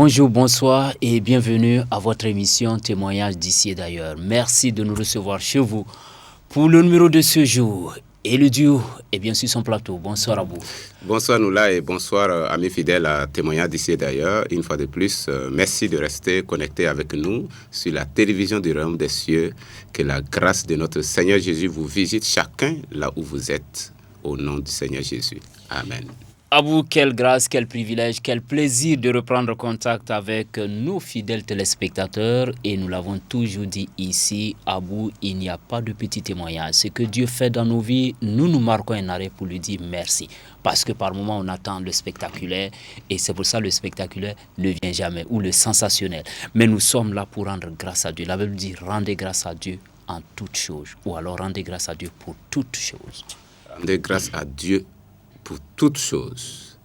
Bonjour, bonsoir et bienvenue à votre émission Témoignages d'ici et d'ailleurs. Merci de nous recevoir chez vous pour le numéro de ce jour. Et le duo est bien sur son plateau. Bonsoir à vous. Bonsoir Noula et bonsoir amis fidèles à Témoignages d'ici et d'ailleurs. Une fois de plus, merci de rester connectés avec nous sur la télévision du royaume des cieux. Que la grâce de notre Seigneur Jésus vous visite chacun là où vous êtes. Au nom du Seigneur Jésus. Amen. À vous, quelle grâce, quel privilège, quel plaisir de reprendre contact avec nos fidèles téléspectateurs. Et nous l'avons toujours dit ici, à vous, il n'y a pas de petit témoignage. Ce que Dieu fait dans nos vies, nous marquons un arrêt pour lui dire merci. Parce que par moments, on attend le spectaculaire. Et c'est pour ça que le spectaculaire ne vient jamais, ou le sensationnel. Mais nous sommes là pour rendre grâce à Dieu. La Bible dit, rendez grâce à Dieu en toutes choses. Ou alors, rendez grâce à Dieu pour toutes choses. Rendez grâce à Dieu pour toutes choses.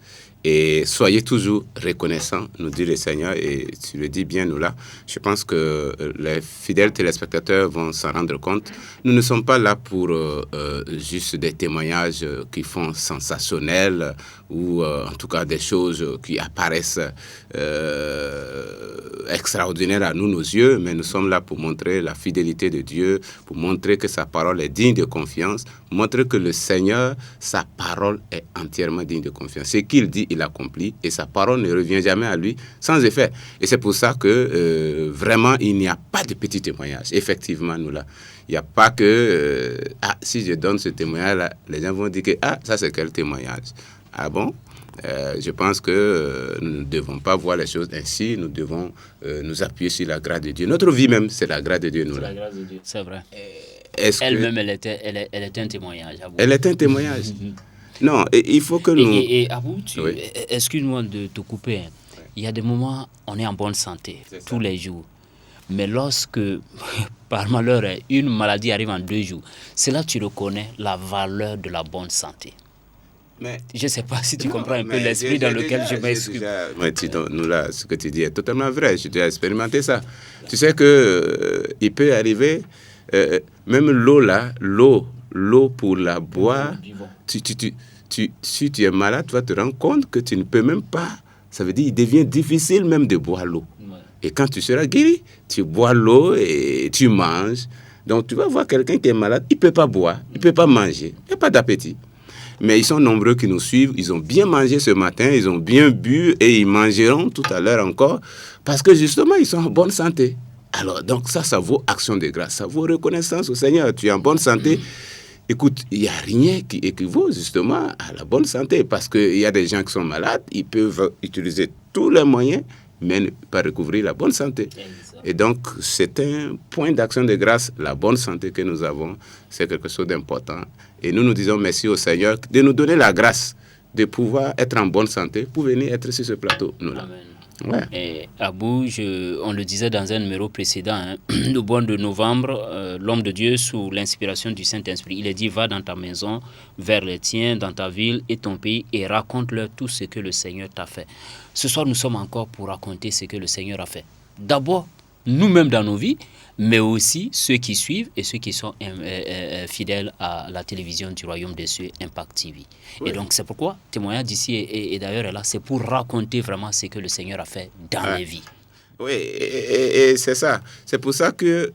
Et soyez toujours reconnaissants, nous dit le Seigneur, et tu le dis bien, nous là. Je pense que les fidèles téléspectateurs vont s'en rendre compte. Nous ne sommes pas là pour juste des témoignages qui font sensationnels ou en tout cas des choses qui apparaissent extraordinaires à nous, nos yeux, mais nous sommes là pour montrer la fidélité de Dieu, pour montrer que sa parole est digne de confiance, pour montrer que le Seigneur, sa parole est entièrement digne de confiance. Ce qu'il dit, il accomplit, et sa parole ne revient jamais à lui sans effet. Et c'est pour ça que vraiment, il n'y a pas de petit témoignage. Effectivement, nous là, il n'y a pas que si je donne ce témoignage-là, les gens vont dire que ça c'est quel témoignage? Ah bon? Je pense que nous ne devons pas voir les choses ainsi. Nous devons nous appuyer sur la grâce de Dieu. Notre vie même, c'est la grâce de Dieu. C'est la grâce de Dieu, c'est vrai. Elle-même, elle était un témoignage. Elle est un témoignage. Non, il faut que nous... Et à vous, excuse-moi de te couper. Hein. Oui. Il y a des moments, on est en bonne santé, tous les jours. Mais lorsque, par malheur, une maladie arrive en 2 jours, c'est là que tu reconnais la valeur de la bonne santé. Mais, je ne sais pas si tu comprends un peu l'esprit dans lequel je m'exprime. Nous là, ce que tu dis est totalement vrai. J'ai déjà expérimenté ça. Tu sais que il peut arriver, même l'eau pour la boire, si tu es malade, tu vas te rendre compte que tu ne peux même pas. Ça veut dire qu'il devient difficile même de boire l'eau. Ouais. Et quand tu seras guéri, tu bois l'eau et tu manges. Donc tu vas voir quelqu'un qui est malade, il ne peut pas boire, il ne peut pas manger, il n'y a pas d'appétit. Mais ils sont nombreux qui nous suivent, ils ont bien mangé ce matin, ils ont bien bu et ils mangeront tout à l'heure encore parce que justement, ils sont en bonne santé. Alors, donc ça vaut action de grâce, ça vaut reconnaissance au Seigneur. Tu es en bonne santé. Écoute, il n'y a rien qui équivaut justement à la bonne santé parce qu'il y a des gens qui sont malades, ils peuvent utiliser tous les moyens, mais ne pas recouvrir la bonne santé. Et donc, c'est un point d'action de grâce. La bonne santé que nous avons, c'est quelque chose d'important. Et nous disons merci au Seigneur de nous donner la grâce de pouvoir être en bonne santé pour venir être sur ce plateau. Amen. Ouais. Et Abou, on le disait dans un numéro précédent, hein, le mois de novembre, l'homme de Dieu, sous l'inspiration du Saint-Esprit, il est dit, va dans ta maison, vers les tiens, dans ta ville et ton pays, et raconte-leur tout ce que le Seigneur t'a fait. Ce soir, nous sommes encore pour raconter ce que le Seigneur a fait. D'abord, nous-mêmes dans nos vies, mais aussi ceux qui suivent et ceux qui sont fidèles à la télévision du Royaume des Cieux, Impact TV. Oui. Et donc, c'est pourquoi Témoignage d'ici et d'ailleurs est là, c'est pour raconter vraiment ce que le Seigneur a fait dans les vies. Oui, et c'est ça. C'est pour ça que,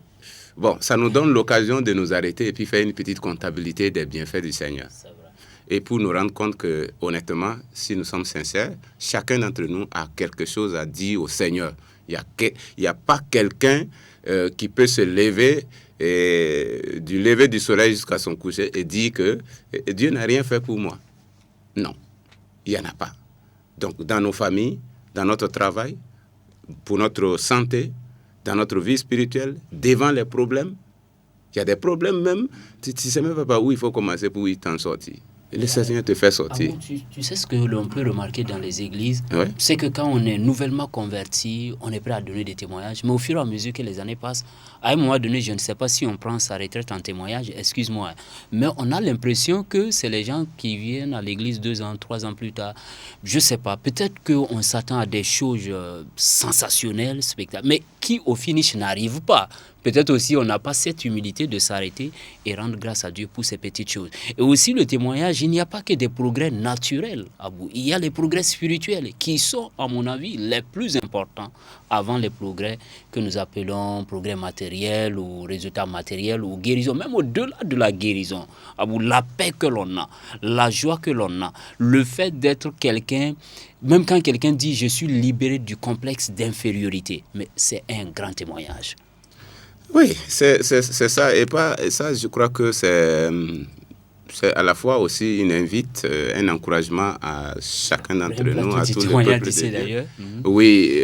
ça nous donne l'occasion de nous arrêter et puis faire une petite comptabilité des bienfaits du Seigneur. C'est vrai. Et pour nous rendre compte que, honnêtement, si nous sommes sincères, chacun d'entre nous a quelque chose à dire au Seigneur. Il n'y a pas quelqu'un qui peut se lever du lever du soleil jusqu'à son coucher et dire que Dieu n'a rien fait pour moi. Non, il n'y en a pas. Donc, dans nos familles, dans notre travail, pour notre santé, dans notre vie spirituelle, devant les problèmes, il y a des problèmes même, tu ne sais même pas où il faut commencer pour y t'en sortir. Et le Seigneur te fait sortir. Tu sais ce que l'on peut remarquer dans les églises, c'est que quand on est nouvellement converti, on est prêt à donner des témoignages. Mais au fur et à mesure que les années passent, à un moment donné, je ne sais pas si on prend sa retraite en témoignage, excuse-moi, mais on a l'impression que c'est les gens qui viennent à l'église 2 ans, 3 ans plus tard. Je ne sais pas, peut-être qu'on s'attend à des choses sensationnelles, spectaculaires, mais qui au finish n'arrivent pas. peut-être aussi on n'a pas cette humilité de s'arrêter et rendre grâce à Dieu pour ces petites choses. Et aussi le témoignage, il n'y a pas que des progrès naturels, Abou. Il y a les progrès spirituels qui sont, à mon avis, les plus importants avant les progrès que nous appelons progrès matériels ou résultats matériels ou guérison, même au-delà de la guérison. Abou, la paix que l'on a, la joie que l'on a, le fait d'être quelqu'un, même quand quelqu'un dit je suis libéré du complexe d'infériorité, mais c'est un grand témoignage. Oui, c'est ça. Et ça, je crois que c'est à la fois aussi une invite, un encouragement à chacun d'entre nous, à tout le peuple de Dieu. Oui,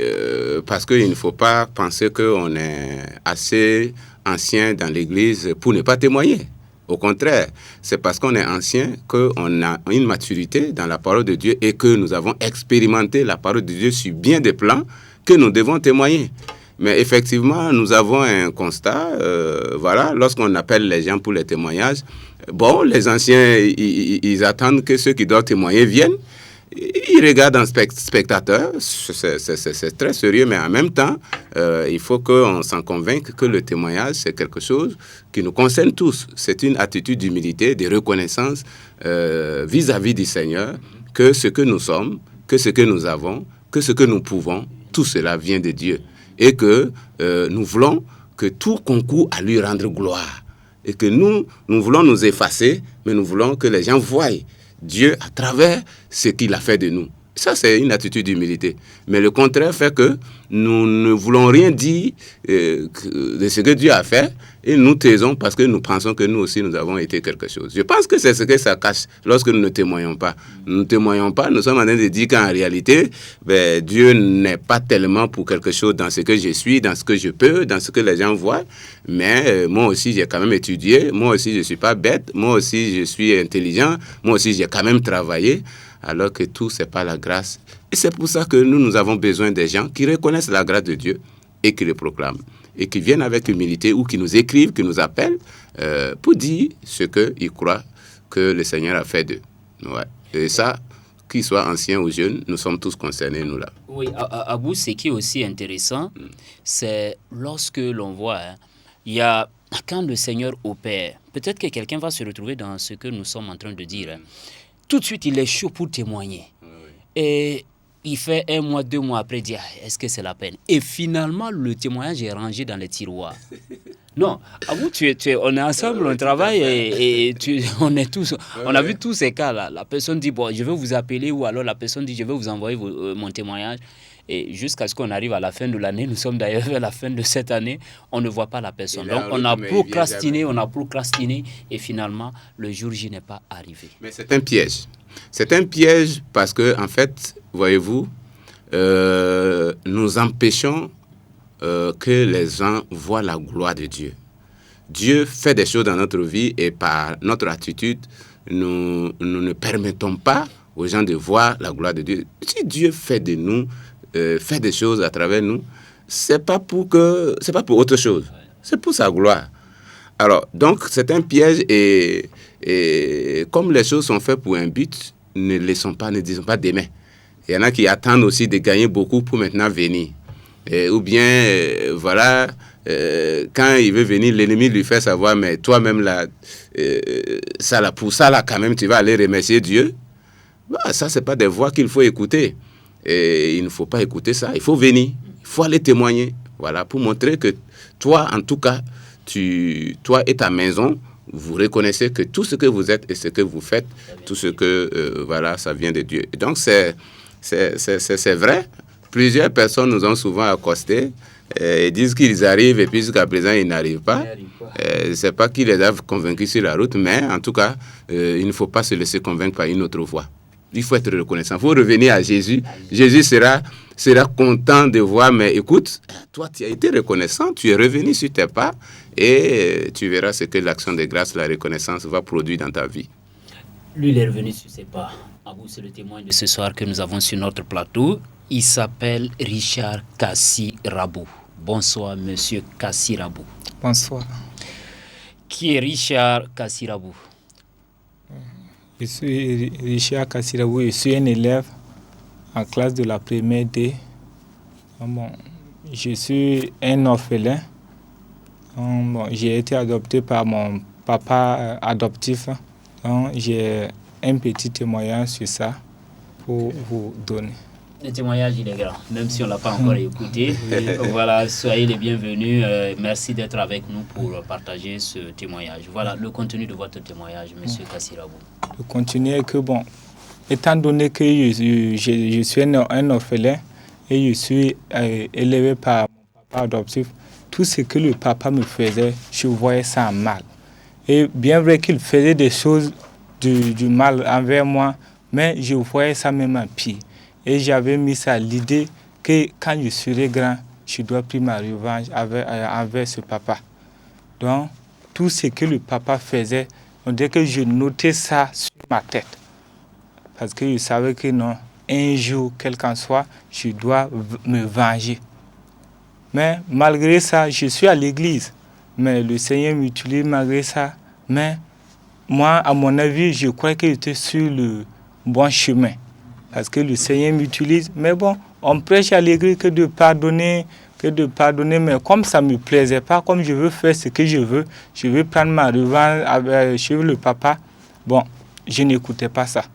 parce qu'il ne faut pas penser qu'on est assez ancien dans l'Église pour ne pas témoigner. Au contraire, c'est parce qu'on est ancien qu'on a une maturité dans la parole de Dieu et que nous avons expérimenté la parole de Dieu sur bien des plans que nous devons témoigner. Mais effectivement, nous avons un constat, voilà, lorsqu'on appelle les gens pour les témoignages, bon, les anciens, ils attendent que ceux qui doivent témoigner viennent. Ils regardent un spectateur, c'est très sérieux, mais en même temps, il faut qu'on s'en convainque que le témoignage, c'est quelque chose qui nous concerne tous. C'est une attitude d'humilité, de reconnaissance vis-à-vis du Seigneur, que ce que nous sommes, que ce que nous avons, que ce que nous pouvons, tout cela vient de Dieu. Et que nous voulons que tout concourt à lui rendre gloire. Et que nous voulons nous effacer, mais nous voulons que les gens voient Dieu à travers ce qu'il a fait de nous. Ça, c'est une attitude d'humilité. Mais le contraire fait que nous ne voulons rien dire de ce que Dieu a fait et nous taisons parce que nous pensons que nous aussi, nous avons été quelque chose. Je pense que c'est ce que ça cache lorsque nous ne témoignons pas. Nous ne témoignons pas, nous sommes en train de dire qu'en réalité, Dieu n'est pas tellement pour quelque chose dans ce que je suis, dans ce que je peux, dans ce que les gens voient. Mais moi aussi, j'ai quand même étudié. Moi aussi, je ne suis pas bête. Moi aussi, je suis intelligent. Moi aussi, j'ai quand même travaillé. Alors que tout, ce n'est pas la grâce. Et c'est pour ça que nous avons besoin des gens qui reconnaissent la grâce de Dieu et qui le proclament. Et qui viennent avec humilité ou qui nous écrivent, qui nous appellent pour dire ce qu'ils croient que le Seigneur a fait d'eux. Ouais. Et ça, qu'ils soient anciens ou jeunes, nous sommes tous concernés, nous là. Oui, Abou, ce qui est aussi intéressant, c'est lorsque l'on voit, il y a, quand le Seigneur opère, peut-être que quelqu'un va se retrouver dans ce que nous sommes en train de dire. Tout de suite, il est chaud pour témoigner. Oui. Et il fait 1 mois, 2 mois après, il dit, est-ce que c'est la peine? Et finalement, le témoignage est rangé dans les tiroirs. Non, Abou, on est ensemble, on travaille et on est tous, on a vu tous ces cas-là. La personne dit, bon, je vais vous appeler, ou alors la personne dit, je vais vous envoyer mon témoignage. Et jusqu'à ce qu'on arrive à la fin de l'année, nous sommes d'ailleurs vers la fin de cette année, on ne voit pas la personne. Donc on a procrastiné, et finalement, le jour J n'est pas arrivé. Mais c'est un piège. C'est un piège parce que, en fait, voyez-vous, nous empêchons que les gens voient la gloire de Dieu. Dieu fait des choses dans notre vie et par notre attitude, nous ne permettons pas aux gens de voir la gloire de Dieu. Si Dieu fait de nous, fait des choses à travers nous, c'est pas pour autre chose, c'est pour sa gloire. Alors, donc, c'est un piège et comme les choses sont faites pour un but, ne disons pas demain. Il y en a qui attendent aussi de gagner beaucoup pour maintenant venir. Ou bien, voilà, quand il veut venir, l'ennemi lui fait savoir, mais toi-même, là, pour ça, là, quand même, tu vas aller remercier Dieu. Bah, ça, ce n'est pas des voix qu'il faut écouter. Et il ne faut pas écouter ça. Il faut venir. Il faut aller témoigner. Voilà, pour montrer que toi, en tout cas, toi et ta maison, vous reconnaissez que tout ce que vous êtes et ce que vous faites, tout ce que, voilà, ça vient de Dieu. Et donc, c'est vrai. Plusieurs personnes nous ont souvent accostés et disent qu'ils arrivent et puis jusqu'à présent, ils n'arrivent pas. C'est pas qu'ils les a convaincus sur la route, mais en tout cas, il ne faut pas se laisser convaincre par une autre voie. Il faut être reconnaissant. Il faut revenir à Jésus. Jésus sera content de voir, mais écoute, toi, tu as été reconnaissant, tu es revenu sur tes pas et tu verras ce que l'action de grâce, la reconnaissance va produire dans ta vie. Lui, il est revenu sur ses pas. Abou, c'est le témoin de ce soir que nous avons sur notre plateau. Il s'appelle Richard Kassirabou. Bonsoir, monsieur Kassirabou. Bonsoir. Qui est Richard Kassirabou? Je suis Richard Kassirabou, je suis un élève en classe de la première D. Bon, je suis un orphelin Bon, j'ai été adopté par mon papa adoptif. Donc, j'ai un petit témoignage sur ça pour vous donner. Le témoignage, il est grand, même si on ne l'a pas encore écouté. Voilà, soyez les bienvenus. Merci d'être avec nous pour partager ce témoignage. Voilà le contenu de votre témoignage, M. Kassirabou. Le contenu est que, bon, étant donné que je suis un orphelin et je suis élevé par mon papa adoptif, tout ce que le papa me faisait, je voyais ça mal. Et bien vrai qu'il faisait des choses du mal envers moi, mais je voyais ça même en pire. Et j'avais mis ça à l'idée que quand je serai grand, je dois prendre ma revanche envers ce papa. Donc, tout ce que le papa faisait, on dirait que je notais ça sur ma tête. Parce que je savais que non, un jour, quel qu'en soit, je dois me venger. Mais malgré ça, je suis à l'église. Mais le Seigneur m'utilise malgré ça. Mais moi, à mon avis, je crois que j'étais sur le bon chemin. Parce que le Seigneur m'utilise. Mais bon, on prêche à l'église que de pardonner. Mais comme ça ne me plaisait pas, comme je veux faire ce que je veux prendre ma revanche chez le papa. Bon, je n'écoutais pas ça.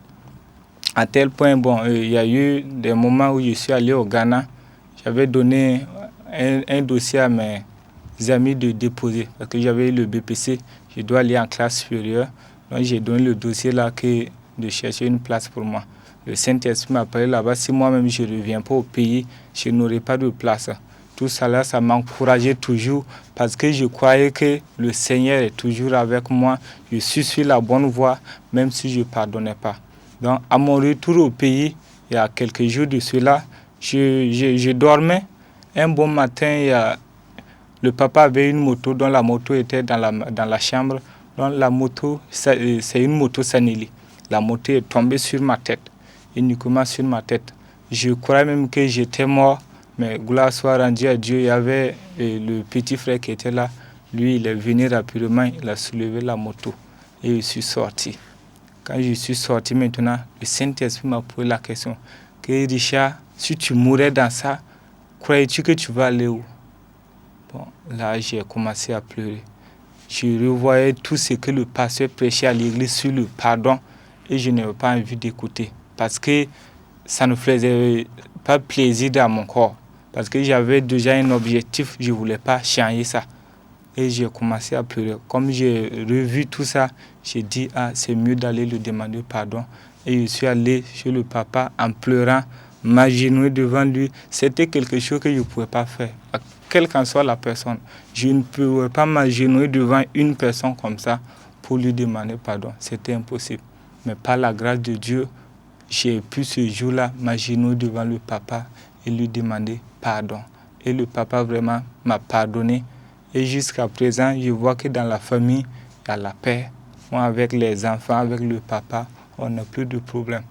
À tel point, bon, il y a eu des moments où je suis allé au Ghana. J'avais donné un dossier à mes amis de déposer parce que j'avais le BPC, je dois aller en classe supérieure. Donc j'ai donné le dossier là de chercher une place pour moi. Le Saint-Esprit m'a parlé là-bas, si moi-même je ne reviens pas au pays, je n'aurai pas de place. Tout ça là, ça m'encourageait toujours parce que je croyais que le Seigneur est toujours avec moi. Je suis sur la bonne voie, même si je ne pardonnais pas. Donc à mon retour au pays, il y a quelques jours de cela, je dormais. Un bon matin, le papa avait une moto dont la moto était dans la chambre. Donc la moto, c'est une moto Sanelli. La moto est tombée sur ma tête, uniquement sur ma tête. Je croyais même que j'étais mort, mais gloire soit rendue à Dieu. Il y avait le petit frère qui était là. Lui, il est venu rapidement, il a soulevé la moto et je suis sorti. Quand je suis sorti maintenant, le Saint-Esprit m'a posé la question que Richard, si tu mourais dans ça, croyais-tu que tu vas aller où? Bon, là, j'ai commencé à pleurer. Je revoyais tout ce que le pasteur prêchait à l'église sur le pardon et je n'avais pas envie d'écouter parce que ça ne faisait pas plaisir dans mon corps. Parce que j'avais déjà un objectif, je ne voulais pas changer ça. Et j'ai commencé à pleurer. Comme j'ai revu tout ça, j'ai dit, c'est mieux d'aller lui demander pardon. Et je suis allé chez le papa en pleurant, m'agenouiller devant lui. C'était quelque chose que je ne pouvais pas faire. Quelle qu'en soit la personne, je ne pouvais pas m'agenouiller devant une personne comme ça pour lui demander pardon. C'était impossible. Mais par la grâce de Dieu, j'ai pu ce jour-là m'agenouiller devant le papa et lui demander pardon. Et le papa vraiment m'a pardonné. Et jusqu'à présent, je vois que dans la famille, il y a la paix. Moi, avec les enfants, avec le papa, on n'a plus de problème.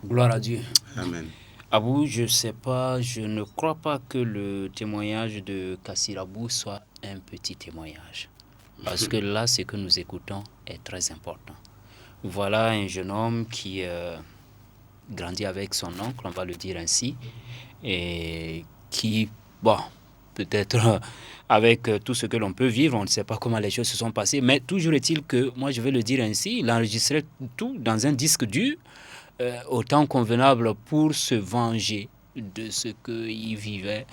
Gloire à Dieu. Amen. Abou, je sais pas, je ne crois pas que le témoignage de Kassirabou soit un petit témoignage. Parce que là, ce que nous écoutons est très important. Voilà un jeune homme qui grandit avec son oncle, on va le dire ainsi, et qui, bon, peut-être avec tout ce que l'on peut vivre, on ne sait pas comment les choses se sont passées, mais toujours est-il que, moi je vais le dire ainsi, il enregistrait tout dans un disque dur, au temps convenable pour se venger de ce qu'il vivait.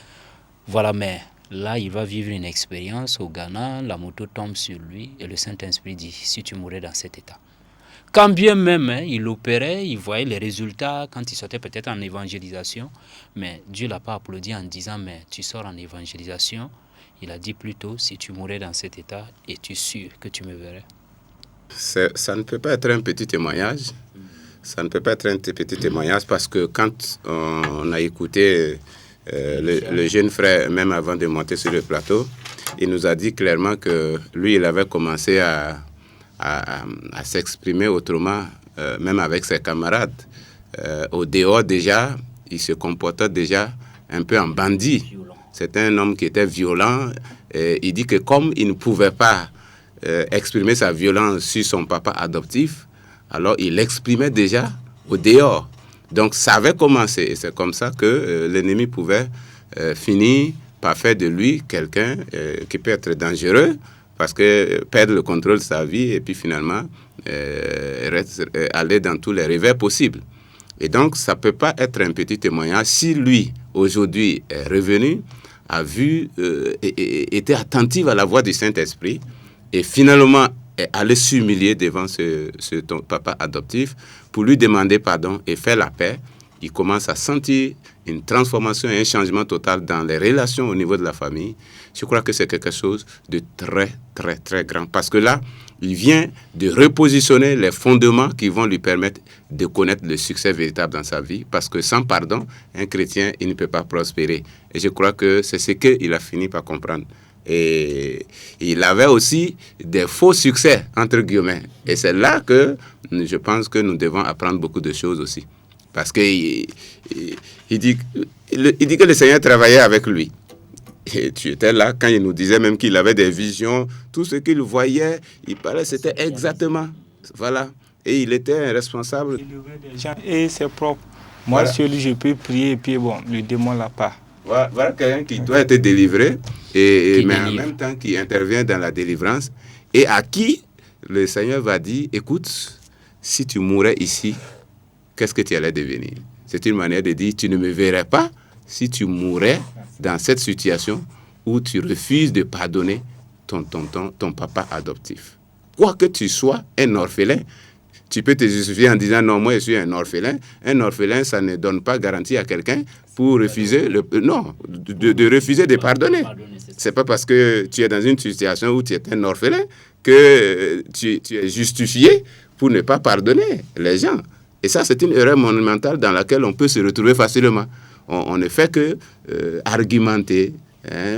Voilà, mais là, il va vivre une expérience au Ghana, la moto tombe sur lui et le Saint-Esprit dit, si tu mourais dans cet état. Quand bien même il opérait, il voyait les résultats quand il sortait peut-être en évangélisation, mais Dieu ne l'a pas applaudi en disant, mais tu sors en évangélisation. Il a dit plutôt, si tu mourais dans cet état, es-tu sûr que tu me verrais? Ça ne peut pas être un petit témoignage. Ça ne peut pas être un petit témoignage parce que quand on a écouté le jeune frère, même avant de monter sur le plateau, il nous a dit clairement que lui, il avait commencé à s'exprimer autrement, même avec ses camarades. Au dehors déjà, il se comportait déjà un peu en bandit. C'était un homme qui était violent. Il dit que comme il ne pouvait pas exprimer sa violence sur son papa adoptif, alors il l'exprimait déjà au dehors. Donc ça avait commencé. Et c'est comme ça que l'ennemi pouvait finir pas faire de lui quelqu'un qui peut être dangereux, parce que perdre le contrôle de sa vie et puis finalement aller dans tous les revers possibles. Et donc, ça ne peut pas être un petit témoignage. Si lui, aujourd'hui, est revenu, a vu, était attentif à la voix du Saint-Esprit, et finalement est allé s'humilier devant ton papa adoptif pour lui demander pardon et faire la paix, il commence à sentir une transformation et un changement total dans les relations au niveau de la famille. Je crois que c'est quelque chose de très, très, très grand. Parce que là, il vient de repositionner les fondements qui vont lui permettre de connaître le succès véritable dans sa vie. Parce que sans pardon, un chrétien, il ne peut pas prospérer. Et je crois que c'est ce qu'il a fini par comprendre. Et il avait aussi des faux succès, entre guillemets. Et c'est là que je pense que nous devons apprendre beaucoup de choses aussi. Parce qu'il dit que le Seigneur travaillait avec lui. Et tu étais là quand il nous disait même qu'il avait des visions. Tout ce qu'il voyait, il parlait, c'était exactement. Voilà. Et il était un responsable. Il ouvrait des gens et c'est propre. Moi, sur lui, je peux prier et puis bon, le démon l'a pas. Voilà quelqu'un qui doit être délivré, mais en même temps qui intervient dans la délivrance et à qui le Seigneur va dire, écoute, si tu mourais ici, qu'est-ce que tu allais devenir? C'est une manière de dire, tu ne me verrais pas si tu mourais dans cette situation où tu refuses de pardonner ton papa adoptif. Quoi que tu sois un orphelin, tu peux te justifier en disant, non, moi je suis un orphelin. Un orphelin, ça ne donne pas garantie à quelqu'un pour refuser, de refuser de pardonner. C'est pas parce que tu es dans une situation où tu es un orphelin que tu es justifié pour ne pas pardonner les gens. Et ça, c'est une erreur monumentale dans laquelle on peut se retrouver facilement. On ne fait que argumenter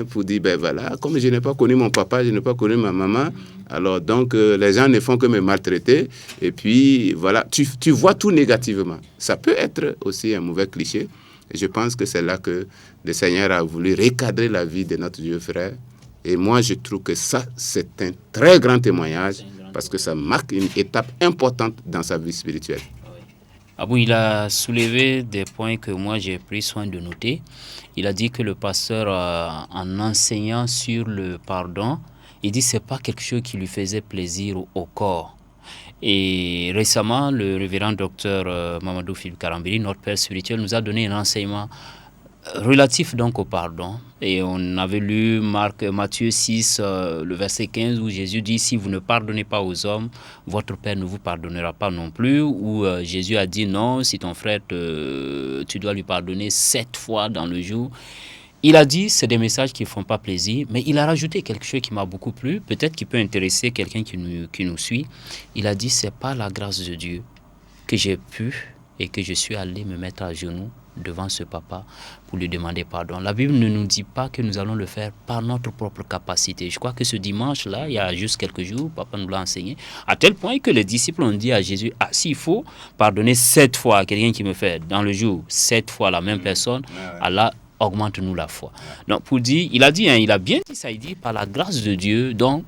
pour dire, ben voilà, comme je n'ai pas connu mon papa, je n'ai pas connu ma maman, alors donc les gens ne font que me maltraiter. Et puis voilà, tu vois tout négativement. Ça peut être aussi un mauvais cliché. Et je pense que c'est là que le Seigneur a voulu recadrer la vie de notre vieux frère. Et moi, je trouve que ça, c'est un très grand témoignage parce que ça marque une étape importante dans sa vie spirituelle. Abou, il a soulevé des points que moi j'ai pris soin de noter. Il a dit que le pasteur, en enseignant sur le pardon, il dit que ce n'est pas quelque chose qui lui faisait plaisir au corps. Et récemment, le révérend docteur Mamadou Philippe Karambiri, notre père spirituel, nous a donné un enseignement relatif donc au pardon. Et on avait lu Matthieu 6, le verset 15, où Jésus dit, si vous ne pardonnez pas aux hommes, votre Père ne vous pardonnera pas non plus. Où Jésus a dit, non, si ton frère, tu dois lui pardonner 7 fois dans le jour. Il a dit, c'est des messages qui ne font pas plaisir, mais il a rajouté quelque chose qui m'a beaucoup plu, peut-être qui peut intéresser quelqu'un qui nous suit. Il a dit, c'est par la grâce de Dieu que j'ai pu et que je suis allé me mettre à genoux devant ce papa pour lui demander pardon. La Bible ne nous dit pas que nous allons le faire par notre propre capacité. Je crois que ce dimanche-là, il y a juste quelques jours, papa nous l'a enseigné, à tel point que les disciples ont dit à Jésus, s'il faut pardonner 7 fois à quelqu'un qui me fait dans le jour 7 fois la même personne, Allah augmente-nous la foi. Donc pour dire, il a bien dit ça, il dit par la grâce de Dieu, donc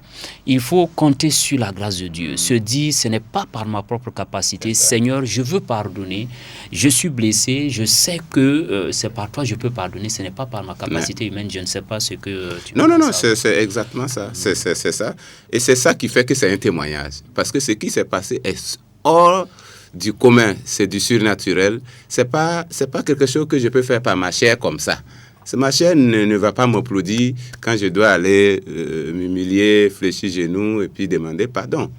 il faut compter sur la grâce de Dieu. Se dire, ce n'est pas par ma propre capacité, Seigneur, je veux pardonner, je suis blessé, je sais que c'est par toi je peux pardonner, ce n'est pas par ma capacité humaine, je ne sais pas ce que tu Non, c'est exactement ça, c'est ça. Et c'est ça qui fait que c'est un témoignage. Parce que ce qui s'est passé est hors du commun, c'est du surnaturel. C'est pas quelque chose que je peux faire par ma chair comme ça. Ma chair ne va pas m'applaudir quand je dois aller m'humilier, fléchir genoux et puis demander pardon.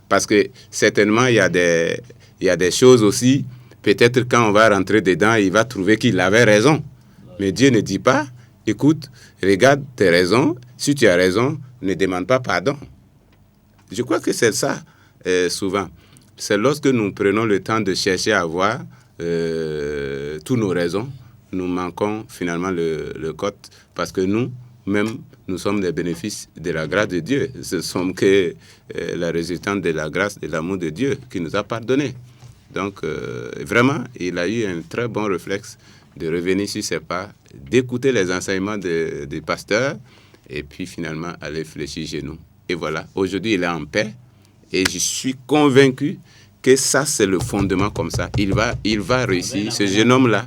Parce que certainement, il y a des choses aussi, peut-être quand on va rentrer dedans, il va trouver qu'il avait raison. Mais Dieu ne dit pas, écoute, regarde tes raisons, si tu as raison, ne demande pas pardon. Je crois que c'est ça, souvent. C'est lorsque nous prenons le temps de chercher à voir toutes nos raisons, nous manquons finalement le code parce que nous-mêmes, nous sommes des bénéfices de la grâce de Dieu. Ce ne sommes que la résultante de la grâce, de l'amour de Dieu qui nous a pardonné. Donc, vraiment, il a eu un très bon réflexe de revenir sur ses pas, d'écouter les enseignements des pasteurs et puis finalement aller fléchir genoux. Et voilà, aujourd'hui, il est en paix. Et je suis convaincu que ça, c'est le fondement comme ça. Il va réussir. Ce jeune homme-là,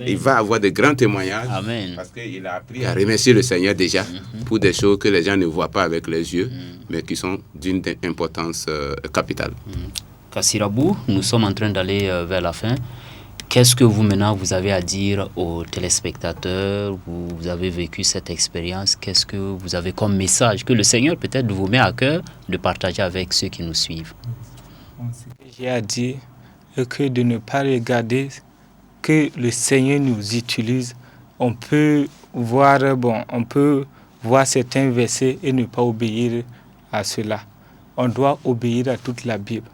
il va avoir de grands témoignages. Amen. Parce qu'il a appris à remercier le Seigneur déjà pour des choses que les gens ne voient pas avec les yeux, mais qui sont d'une importance capitale. Kassirabou, nous sommes en train d'aller vers la fin. Qu'est-ce que vous maintenant vous avez à dire aux téléspectateurs? Vous avez vécu cette expérience. Qu'est-ce que vous avez comme message que le Seigneur peut-être vous met à cœur de partager avec ceux qui nous suivent? Ce que j'ai à dire est que de ne pas regarder que le Seigneur nous utilise. On peut voir certains versets et ne pas obéir à cela. On doit obéir à toute la Bible.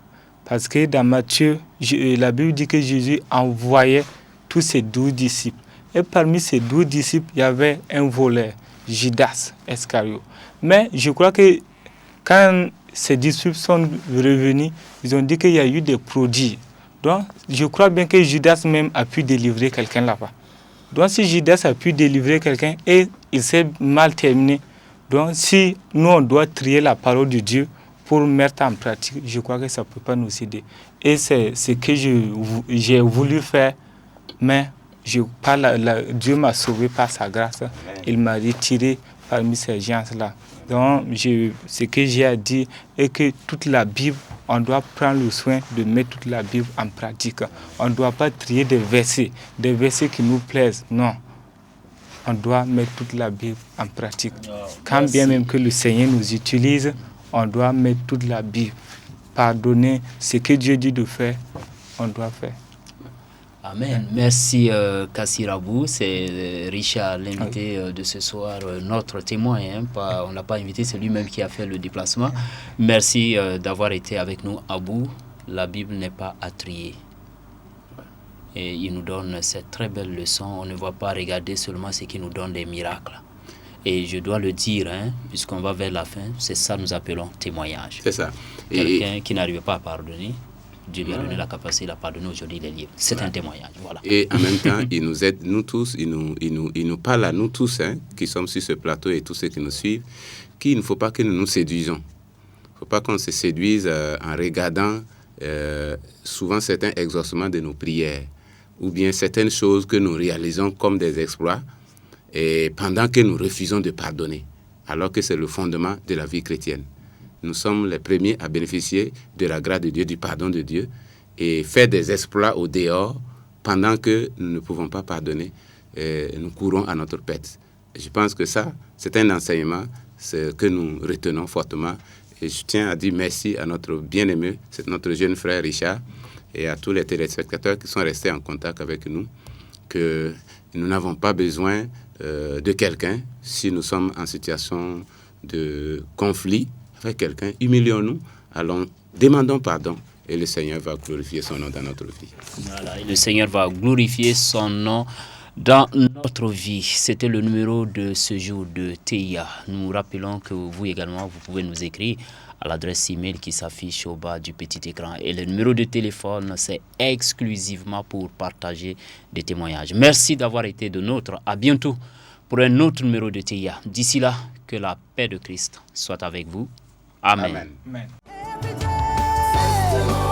Parce que dans Matthieu, la Bible dit que Jésus envoyait tous ses 12 disciples. Et parmi ces 12 disciples, il y avait un voleur, Judas Iscariote. Mais je crois que quand ces disciples sont revenus, ils ont dit qu'il y a eu des prodiges. Donc, je crois bien que Judas même a pu délivrer quelqu'un là-bas. Donc, si Judas a pu délivrer quelqu'un et il s'est mal terminé, donc si nous, on doit trier la parole de Dieu pour mettre en pratique, je crois que ça ne peut pas nous aider. Et c'est ce que j'ai voulu faire, mais Dieu m'a sauvé par sa grâce. Il m'a retiré parmi ces gens-là. Donc, ce que j'ai à dire est que toute la Bible, on doit prendre le soin de mettre toute la Bible en pratique. On ne doit pas trier des versets qui nous plaisent. Non. On doit mettre toute la Bible en pratique. Quand bien même que le Seigneur nous utilise, on doit mettre toute la Bible. Pardonner ce que Dieu dit de faire, on doit faire. Amen. Merci Kassirabou. C'est Richard, l'invité de ce soir, notre témoin. On n'a pas invité, c'est lui-même qui a fait le déplacement. Merci d'avoir été avec nous à bout. La Bible n'est pas à trier. Et il nous donne cette très belle leçon. On ne va pas regarder seulement ce qui nous donne des miracles. Et je dois le dire, puisqu'on va vers la fin, c'est ça que nous appelons témoignage. C'est ça. Quelqu'un qui n'arrive pas à pardonner, Dieu lui a donné la capacité de pardonner, aujourd'hui il est libre. C'est un témoignage. Voilà. Et en même temps, il nous aide, nous tous, il nous parle à nous tous, qui sommes sur ce plateau et tous ceux qui nous suivent, qu'il ne faut pas que nous nous séduisons. Il ne faut pas qu'on se séduise en regardant souvent certains exaucements de nos prières, ou bien certaines choses que nous réalisons comme des exploits, et pendant que nous refusons de pardonner, alors que c'est le fondement de la vie chrétienne. Nous sommes les premiers à bénéficier de la grâce de Dieu, du pardon de Dieu, et faire des exploits au dehors, pendant que nous ne pouvons pas pardonner, nous courons à notre perte. Je pense que ça, c'est un enseignement que nous retenons fortement. Et je tiens à dire merci à notre bien-aimé, c'est notre jeune frère Richard, et à tous les téléspectateurs qui sont restés en contact avec nous, que nous n'avons pas besoin de quelqu'un si nous sommes en situation de conflit avec quelqu'un. Humilions-nous, allons, demandons pardon et le Seigneur va glorifier son nom dans notre vie. Voilà, et le Seigneur va glorifier son nom dans notre vie. C'était le numéro de ce jour de TIA. Nous rappelons que vous également, vous pouvez nous écrire à l'adresse email qui s'affiche au bas du petit écran. Et le numéro de téléphone, c'est exclusivement pour partager des témoignages. Merci d'avoir été de nôtres. À bientôt pour un autre numéro de TIA. D'ici là, que la paix de Christ soit avec vous. Amen. Amen. Amen.